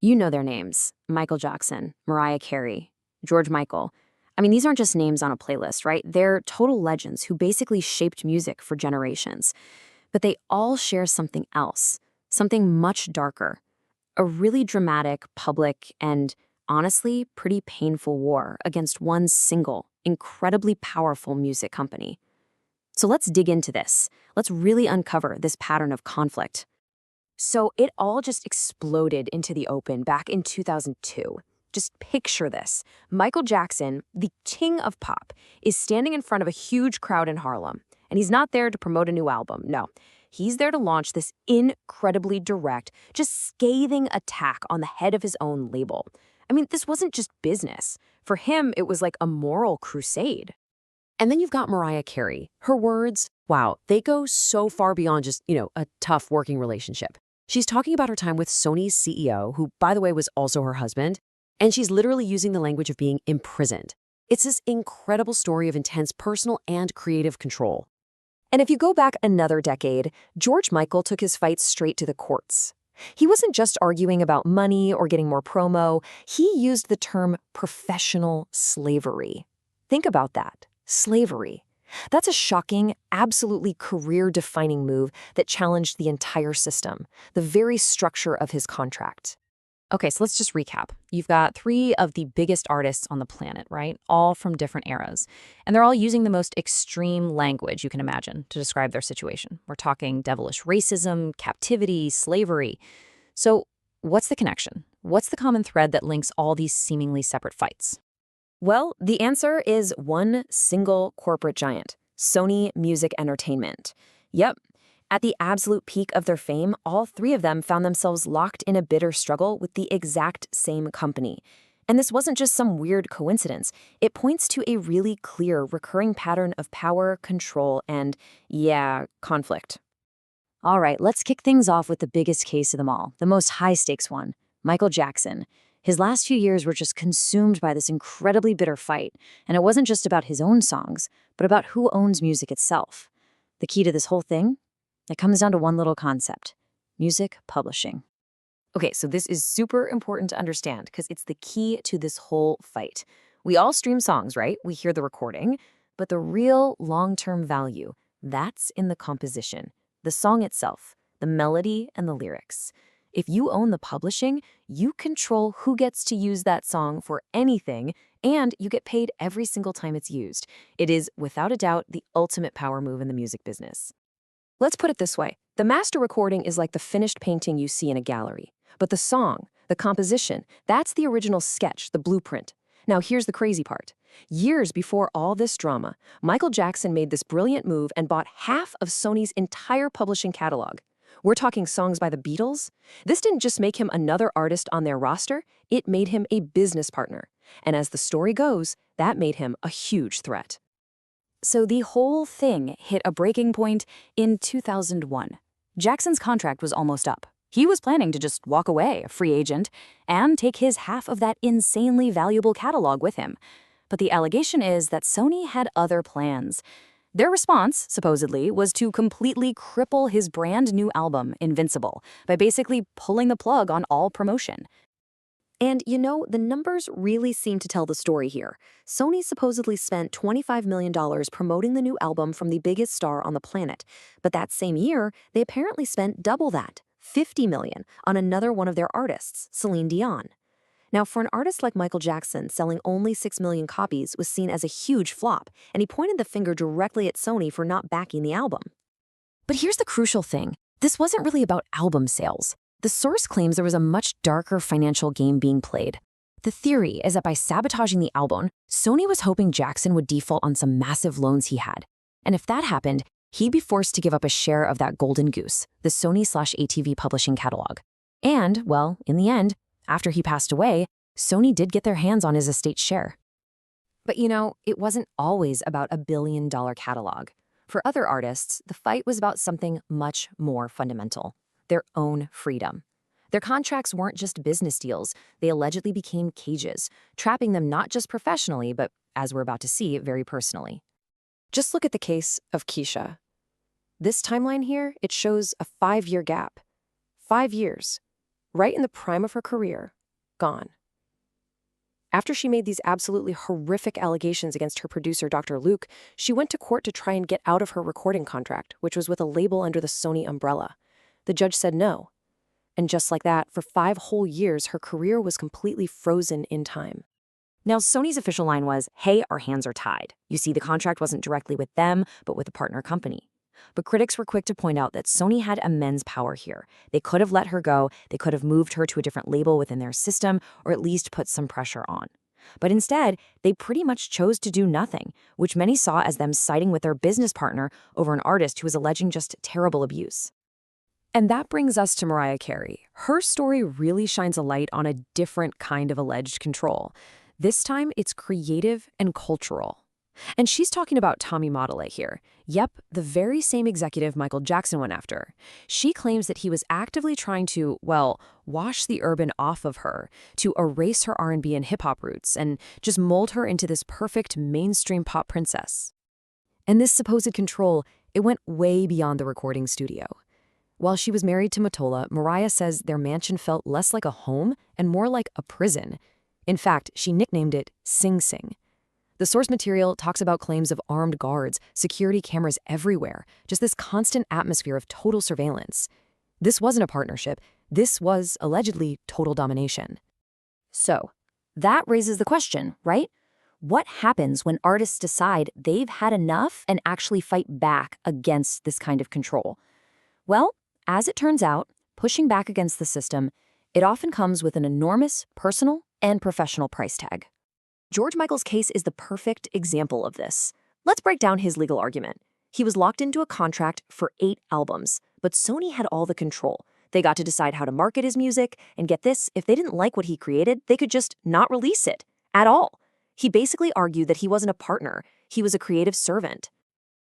You know their names: Michael Jackson, Mariah Carey, George Michael. I mean, these aren't just names on a playlist, right? They're total legends who basically shaped music for generations. But they all share something else, something much darker. A really dramatic, public, and honestly, pretty painful war against one single, incredibly powerful music company. So let's dig into this. Let's really uncover this pattern of conflict. So it all just exploded into the open back in 2002. Just picture this. Michael Jackson, the king of pop, is standing in front of a huge crowd in Harlem. And he's not there to promote a new album, no. He's there to launch this incredibly direct, just scathing attack on the head of his own label. I mean, this wasn't just business. For him, it was like a moral crusade. And then you've got Mariah Carey. Her words, wow, they go so far beyond just, a tough working relationship. She's talking about her time with Sony's CEO, who, by the way, was also her husband, and she's literally using the language of being imprisoned. It's this incredible story of intense personal and creative control. And if you go back another decade, George Michael took his fight straight to the courts. He wasn't just arguing about money or getting more promo. He used the term professional slavery. Think about that. Slavery. That's a shocking, absolutely career-defining move that challenged the entire system, the very structure of his contract. Okay, so let's just recap. You've got three of the biggest artists on the planet, right? All from different eras. And they're all using the most extreme language you can imagine to describe their situation. We're talking devilish racism, captivity, slavery. So what's the connection? What's the common thread that links all these seemingly separate fights? Well, the answer is one single corporate giant, Sony Music Entertainment. Yep. At the absolute peak of their fame, all three of them found themselves locked in a bitter struggle with the exact same company. And this wasn't just some weird coincidence. It points to a really clear, recurring pattern of power, control, and, conflict. All right, let's kick things off with the biggest case of them all, the most high-stakes one, Michael Jackson. His last few years were just consumed by this incredibly bitter fight, and it wasn't just about his own songs, but about who owns music itself. The key to this whole thing? It comes down to one little concept: music publishing. Okay, so this is super important to understand because it's the key to this whole fight. We all stream songs, right? We hear the recording, but the real long-term value, that's in the composition, the song itself, the melody and the lyrics. If you own the publishing, you control who gets to use that song for anything, and you get paid every single time it's used. It is, without a doubt, the ultimate power move in the music business. Let's put it this way. The master recording is like the finished painting you see in a gallery. But the song, the composition, that's the original sketch, the blueprint. Now here's the crazy part. Years before all this drama, Michael Jackson made this brilliant move and bought half of Sony's entire publishing catalog. We're talking songs by the Beatles. This didn't just make him another artist on their roster, it made him a business partner. And as the story goes, that made him a huge threat. So the whole thing hit a breaking point in 2001. Jackson's contract was almost up. He was planning to just walk away, a free agent, and take his half of that insanely valuable catalog with him. But the allegation is that Sony had other plans. Their response, supposedly, was to completely cripple his brand new album, Invincible, by basically pulling the plug on all promotion. And the numbers really seem to tell the story here. Sony supposedly spent $25 million promoting the new album from the biggest star on the planet. But that same year, they apparently spent double that, $50 million, on another one of their artists, Celine Dion. Now, for an artist like Michael Jackson, selling only 6 million copies was seen as a huge flop, and he pointed the finger directly at Sony for not backing the album. But here's the crucial thing. This wasn't really about album sales. The source claims there was a much darker financial game being played. The theory is that by sabotaging the album, Sony was hoping Jackson would default on some massive loans he had. And if that happened, he'd be forced to give up a share of that golden goose, the Sony/ATV publishing catalog. And, well, in the end, after he passed away, Sony did get their hands on his estate share. But it wasn't always about a billion-dollar catalog. For other artists, the fight was about something much more fundamental: their own freedom. Their contracts weren't just business deals. They allegedly became cages, trapping them not just professionally, but, as we're about to see, very personally. Just look at the case of Kesha. This timeline here, it shows a 5-year gap. 5 years. right in the prime of her career, gone. After she made these absolutely horrific allegations against her producer, Dr. Luke, she went to court to try and get out of her recording contract, which was with a label under the Sony umbrella. The judge said no. And just like that, for 5 whole years, her career was completely frozen in time. Now, Sony's official line was, hey, our hands are tied. You see, the contract wasn't directly with them, but with a partner company. But critics were quick to point out that Sony had immense power here. They could have let her go, they could have moved her to a different label within their system, or at least put some pressure on. But instead, they pretty much chose to do nothing, which many saw as them siding with their business partner over an artist who was alleging just terrible abuse. And that brings us to Mariah Carey. Her story really shines a light on a different kind of alleged control. This time, it's creative and cultural. And she's talking about Tommy Modele here. Yep, the very same executive Michael Jackson went after. She claims that he was actively trying to, well, wash the urban off of her, to erase her R&B and hip-hop roots, and just mold her into this perfect mainstream pop princess. And this supposed control, it went way beyond the recording studio. While she was married to Mottola, Mariah says their mansion felt less like a home and more like a prison. In fact, she nicknamed it Sing Sing. The source material talks about claims of armed guards, security cameras everywhere, just this constant atmosphere of total surveillance. This wasn't a partnership. This was, allegedly, total domination. So, that raises the question, right? What happens when artists decide they've had enough and actually fight back against this kind of control? Well, as it turns out, pushing back against the system, it often comes with an enormous personal and professional price tag. George Michael's case is the perfect example of this. Let's break down his legal argument. He was locked into a contract for 8 albums, but Sony had all the control. They got to decide how to market his music, and get this, if they didn't like what he created, they could just not release it at all. He basically argued that he wasn't a partner, he was a creative servant.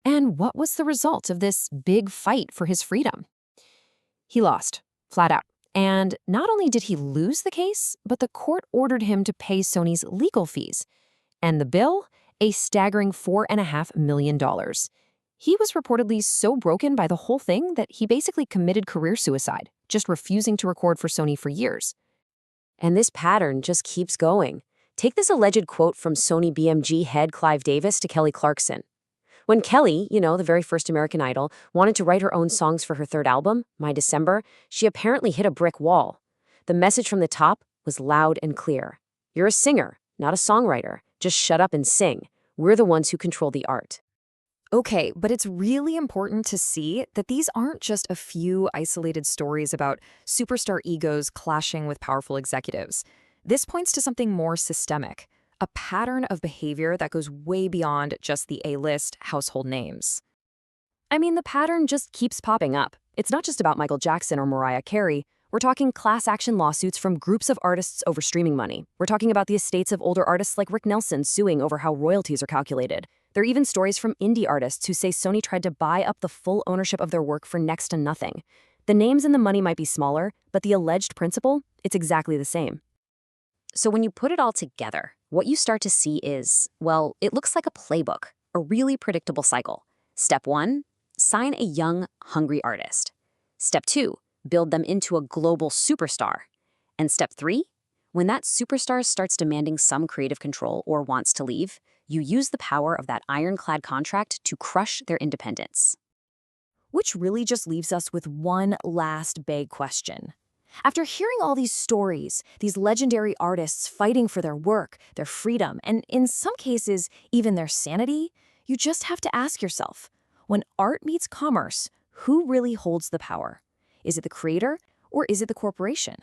And what was the result of this big fight for his freedom? He lost, flat out. And not only did he lose the case, but the court ordered him to pay Sony's legal fees. And the bill? A staggering $4.5 million. He was reportedly so broken by the whole thing that he basically committed career suicide, just refusing to record for Sony for years. And this pattern just keeps going. Take this alleged quote from Sony BMG head Clive Davis to Kelly Clarkson. When Kelly, the very first American Idol, wanted to write her own songs for her 3rd album, My December, she apparently hit a brick wall. The message from the top was loud and clear. You're a singer, not a songwriter. Just shut up and sing. We're the ones who control the art. Okay, but it's really important to see that these aren't just a few isolated stories about superstar egos clashing with powerful executives. This points to something more systemic. A pattern of behavior that goes way beyond just the A-list household names. I mean, the pattern just keeps popping up. It's not just about Michael Jackson or Mariah Carey. We're talking class action lawsuits from groups of artists over streaming money. We're talking about the estates of older artists like Rick Nelson suing over how royalties are calculated. There are even stories from indie artists who say Sony tried to buy up the full ownership of their work for next to nothing. The names and the money might be smaller, but the alleged principle, it's exactly the same. So when you put it all together, what you start to see is, well, it looks like a playbook, a really predictable cycle. Step 1, sign a young, hungry artist. Step 2, build them into a global superstar. And step 3, when that superstar starts demanding some creative control or wants to leave, you use the power of that ironclad contract to crush their independence. Which really just leaves us with one last big question. After hearing all these stories, these legendary artists fighting for their work, their freedom, and in some cases, even their sanity, you just have to ask yourself, when art meets commerce, who really holds the power? Is it the creator or is it the corporation?